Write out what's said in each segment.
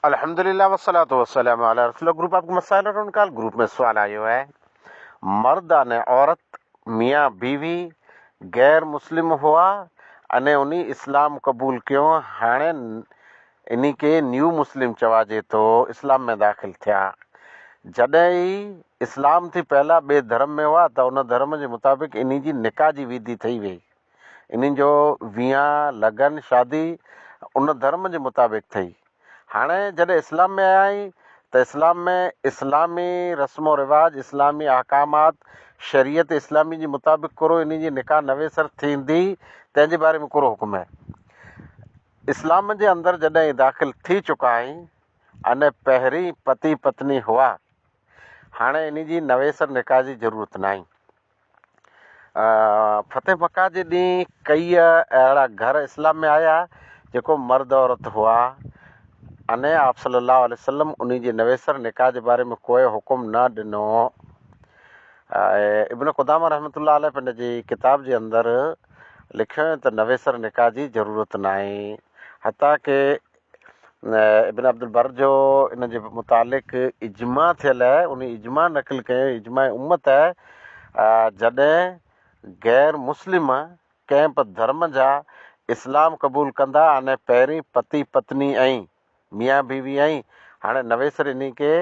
अल्हम्दुलिल्लाह वस्सलातु वस्सलामु अला रसूलिल्लाह। ग्रुप आपको मसाइल और उनका ग्रुप में सवाल आयो है। मर्द अने औरत मियाँ बीवी गैर मुस्लिम हुआ अने उन्हीं इस्लाम कबूल कियो, हाणे इन्ही के न्यू मुस्लिम चवाजे तो इस्लाम में दाख़िल थिया। जॾहिं इस्लाम थी पहला ॿिए धर्म में हुआ त उन धर्म जे मुताबिक़ इन्ही जी निकाह जी विधि ठही वई। इन्हनि जो विहांउ लगन शादी उन धर्म जे मुताबिक़ ठही। हाणे जॾहिं इस्लाम में आया आहीं त इस्लाम में इस्लामी रस्म रिवाज, इस्लामी अहकामात, शरीयत इस्लामी जे मुताबिक़ करो इन जी निकाह नवेसर थींदी, तंहिंजे बारे में कहिड़ो हुकुम आहे। इस्लाम जे अंदरि जॾहिं दाख़िल थी चुका आहीं अने पहिरीं पति पत्नी हुआ, हाणे इन जी नवेसर निकाह जी ज़रूरत न आहे। फतेह मक्का जे ॾींहुं कई अहिड़ा घर इस्लाम में आया जेको मर्द औरत हुआ, अने आप सल्लल्लाहु अलैहि वसल्लम उन जे नवेसर निकाह जे बारे में कोई हुकुम न ॾिनो। इब्न क़ुदामा रहमतुल्लाह अलैह पंहिंजी किताब जे अंदरि लिखियो त नवेसर निकाह जी ज़रूरत न आहे। हता के इब्न अब्दुल बर जो इन जे मुतालिक़ इजमा थियल आहे, उन इजमा नक़ल कयो, इजमा उम्मत आहे। जॾहिं गैर मुस्लिम कंहिं बि धर्म जा इस्लाम क़बूल कंदा अने पहिरीं पति पत्नी ऐं मियाँ बीवी ऐं हाणे नवेसर इन खे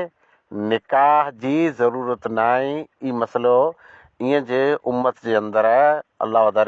निकाह जी ज़रूरत न आहे। ई मसइलो ईअं जे उम्मत जे अंदरि आहे। अलाह वधारे